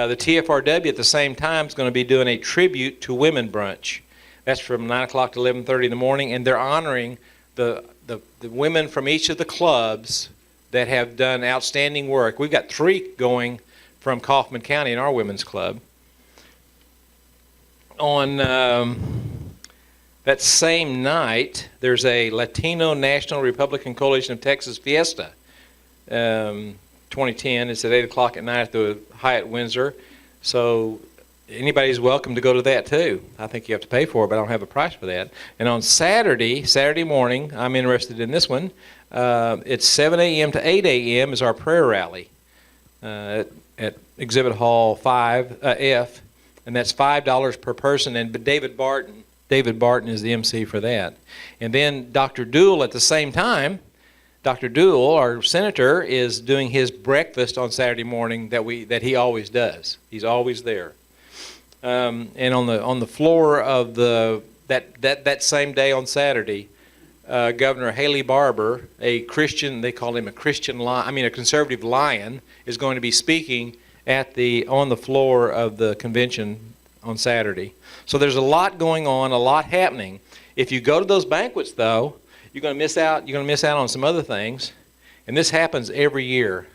The TFRW at the same time is going to be doing a tribute to women brunch. That's from 9 o'clock to 11:30 in the morning, and they're honoring the women from each of the clubs that have done outstanding work. We've got 3 going from Kaufman County in our women's club. On that same night, there's a Latino National Republican Coalition of Texas Fiesta. 2010. It's at 8 o'clock at night at the Hyatt Windsor. So anybody's welcome to go to that too. I think you have to pay for it, but I don't have a price for that. And on Saturday morning, I'm interested in this one. It's 7 a.m. to 8 a.m. is our prayer rally at Exhibit Hall 5F, and that's $5 per person. And David Barton is the MC for that. And then Dr. Dool at the same time. Dr. Dool, our senator, is doing his breakfast on Saturday morning that he always does. He's always there. And on the floor of that same day on Saturday, Governor Haley Barbour, a Christian, they call him a conservative lion, is going to be speaking on the floor of the convention on Saturday. So there's a lot going on, a lot happening. If you go to those banquets, though, you're going to miss out. You're going to miss out on some other things, and this happens every year.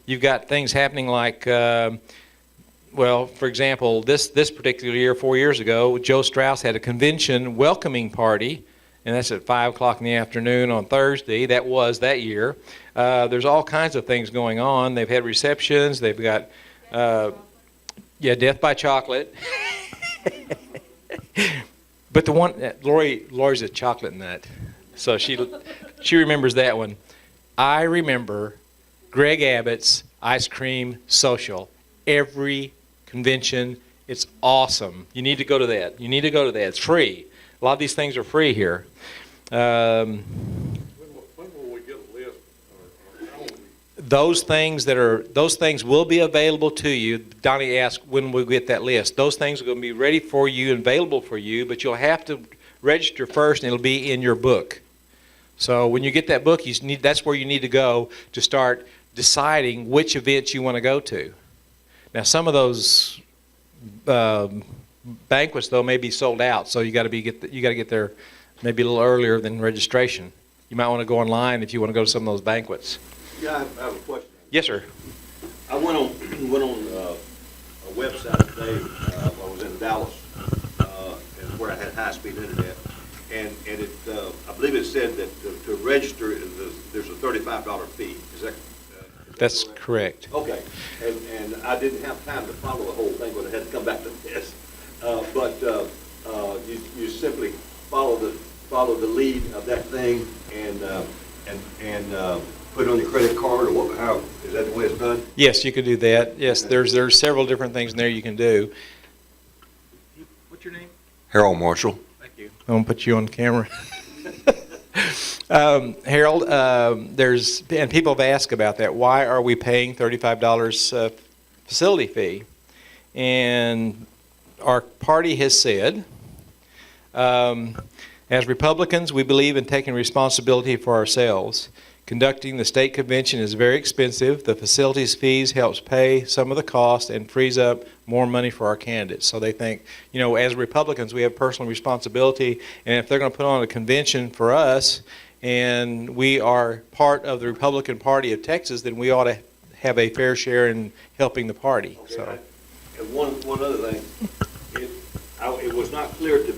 You've got things happening like, for example, this particular year, 4 years ago, Joe Strauss had a convention welcoming party, and that's at 5 o'clock in the afternoon on Thursday. That was that year. There's all kinds of things going on. They've had receptions. They've got, Death by Chocolate. But the one, Lori's a chocolate nut. So she remembers that one. I remember Greg Abbott's Ice Cream Social. Every convention, it's awesome. You need to go to that. It's free. A lot of these things are free here. When will we get a list? Or how will we... Those things will be available to you. Donnie asked when we get that list. Those things are going to be ready for you and available for you, but you'll have to register first, and it'll be in your book. So when you get that book, that's where you need to go to start deciding which events you want to go to. Now, some of those banquets, though, may be sold out, so you got to get there maybe a little earlier than registration. You might want to go online if you want to go to some of those banquets. Yeah, I have a question. Yes, sir. I went on a website today. I was in Dallas, and where I had high-speed internet. And it, I believe it said that to register, there's a $35 fee. Is that That's correct. Okay. And I didn't have time to follow the whole thing when I had to come back to this. But you simply follow the lead of that thing and put it on your credit card, or what? How is that the way it's done? Yes, you can do that. Yes, there's several different things in there you can do. What's your name? Harold Marshall. I'm going to put you on camera. Harold, and people have asked about that. Why are we paying $35 facility fee? And our party has said, as Republicans, we believe in taking responsibility for ourselves. Conducting the state convention is very expensive. The facilities fees helps pay some of the cost and frees up more money for our candidates. So they think, as Republicans, we have personal responsibility, and if they're going to put on a convention for us, and we are part of the Republican Party of Texas, then we ought to have a fair share in helping the party. Okay, So. right. And one other thing, it was not clear to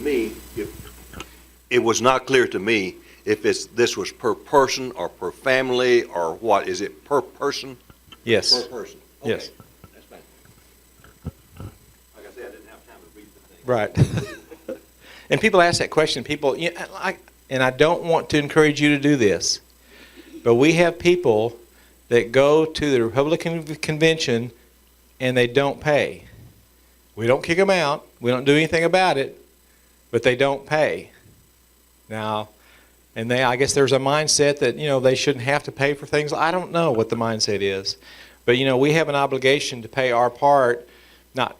me if this was per person or per family or what. Is it per person? Yes. Per person. Okay. Yes. That's fine. Like I said, I didn't have time to read the thing. Right. And people ask that question. And I don't want to encourage you to do this, but we have people that go to the Republican convention and they don't pay. We don't kick them out. We don't do anything about it, but they don't pay. Now, and I guess there's a mindset that, they shouldn't have to pay for things. I don't know what the mindset is. But, we have an obligation to pay our part, not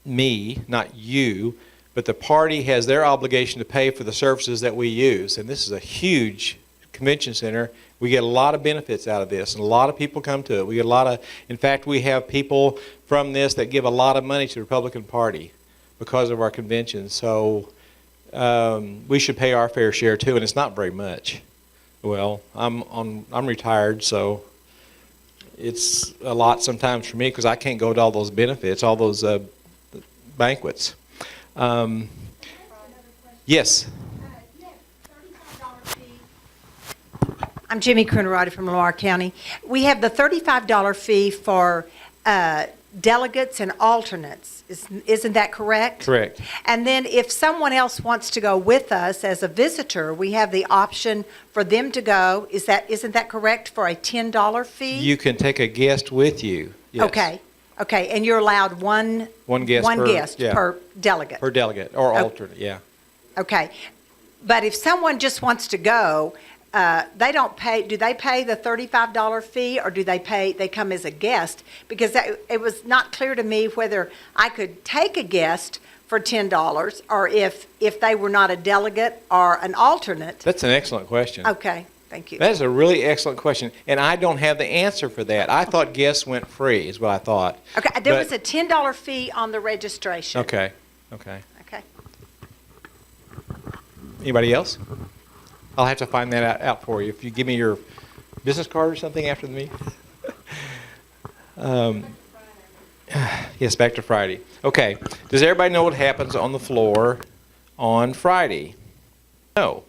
me, not you, but the party has their obligation to pay for the services that we use. And this is a huge convention center. We get a lot of benefits out of this, and a lot of people come to it. We get a lot of, in fact, we have people from this that give a lot of money to the Republican Party because of our convention. So we should pay our fair share too, and it's not very much. Well, I'm retired, so it's a lot sometimes for me because I can't go to all those benefits, all those banquets. Yes. I'm Jimmy Crunerati from Lamar County. We have the $35 fee for delegates and alternates. Isn't that correct? Correct. And then if someone else wants to go with us as a visitor, we have the option for them to go. Isn't that correct, for a $10 fee? You can take a guest with you. Yes. Okay, and you're allowed one guest yeah. per delegate. Per delegate or alternate, yeah. Okay, but if someone just wants to go, they don't pay. Do they pay the $35 fee, or do they come as a guest? Because it was not clear to me whether I could take a guest for $10 or if they were not a delegate or an alternate. That's an excellent question. Okay, thank you. That is a really excellent question, and I don't have the answer for that. I thought guests went free, is what I thought. Okay, there was a $10 fee on the registration. Okay. Okay. Anybody else? I'll have to find that out for you. If you give me your business card or something after the meeting. Yes, back to Friday. Okay. Does everybody know what happens on the floor on Friday? No.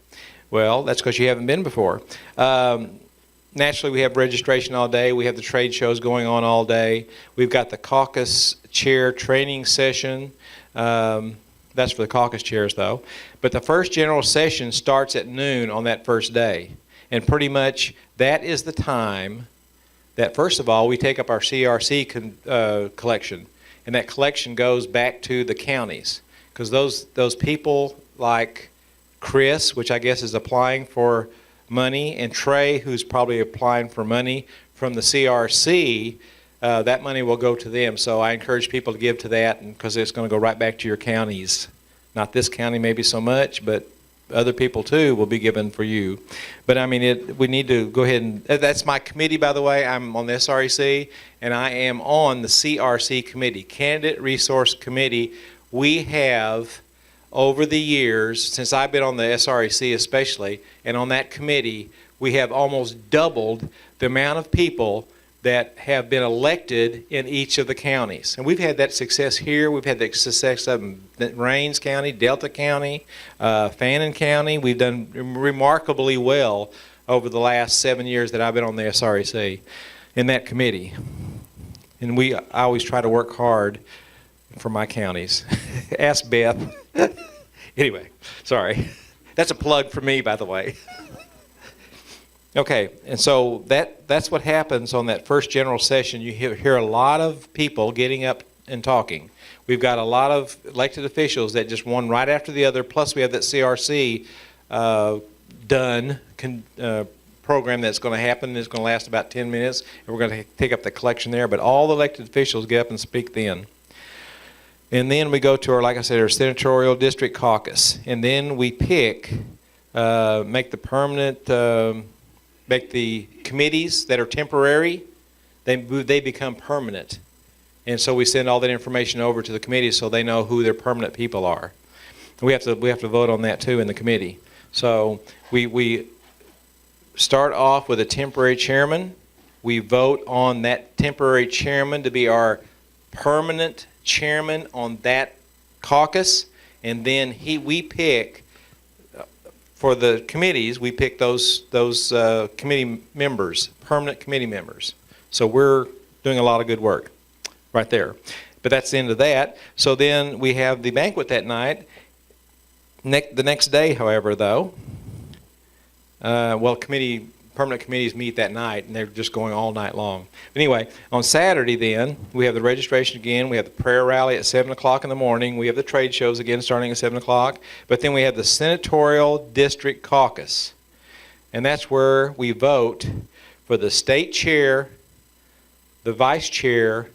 Well, that's because you haven't been before. Naturally, we have registration all day. We have the trade shows going on all day. We've got the caucus chair training session. That's for the caucus chairs, though. But the first general session starts at noon on that first day. And pretty much that is the time that, first of all, we take up our CRC collection. And that collection goes back to the counties. Because those people like Chris, which I guess is applying for money, and Trey, who's probably applying for money from the CRC, that money will go to them. So I encourage people to give to that, because it's going to go right back to your counties. Not this county maybe so much, but other people too will be given for you. But I mean, we need to go ahead and, that's my committee, by the way. I'm on the SREC, and I am on the CRC committee, Candidate Resource Committee. We have, over the years, since I've been on the SREC especially, and on that committee, we have almost doubled the amount of people that have been elected in each of the counties. And we've had that success here. We've had the success in Rains County, Delta County, Fannin County. We've done remarkably well over the last 7 years that I've been on the SREC in that committee. And I always try to work hard for my counties. Ask Beth. Anyway, sorry. That's a plug for me, by the way. Okay, and so that's what happens on that first general session. You hear a lot of people getting up and talking. We've got a lot of elected officials that just one right after the other, plus we have that CRC program that's going to happen. It's going to last about 10 minutes, and we're going to take up the collection there. But all the elected officials get up and speak then. And then we go to our, like I said, our Senatorial District Caucus. And then we pick, make the committees that are temporary, they become permanent. And so we send all that information over to the committees so they know who their permanent people are. And we have to vote on that too in the committee. So we start off with a temporary chairman. We vote on that temporary chairman to be our permanent chairman on that caucus, and then we pick for the committees. We pick those committee members, permanent committee members. So we're doing a lot of good work right there. But that's the end of that. So then we have the banquet that night. The next day, however, though, permanent committees meet that night, and they're just going all night long. But anyway, on Saturday then, we have the registration again. We have the prayer rally at 7 o'clock in the morning. We have the trade shows again starting at 7 o'clock. But then we have the Senatorial District Caucus. And that's where we vote for the state chair, the vice chair,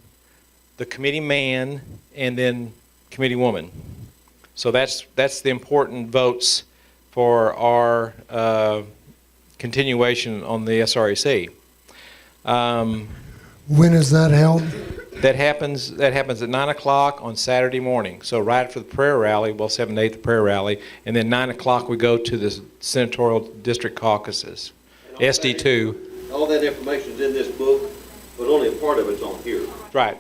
the committee man, and then committee woman. So that's the important votes for our continuation on the SREC. When is that held? That happens at 9 o'clock on Saturday morning. So right after the prayer rally, well, 7 to 8, the prayer rally, and then 9 o'clock we go to the Senatorial District Caucuses, SD2. All that information's in this book, but only a part of it's on here. Right.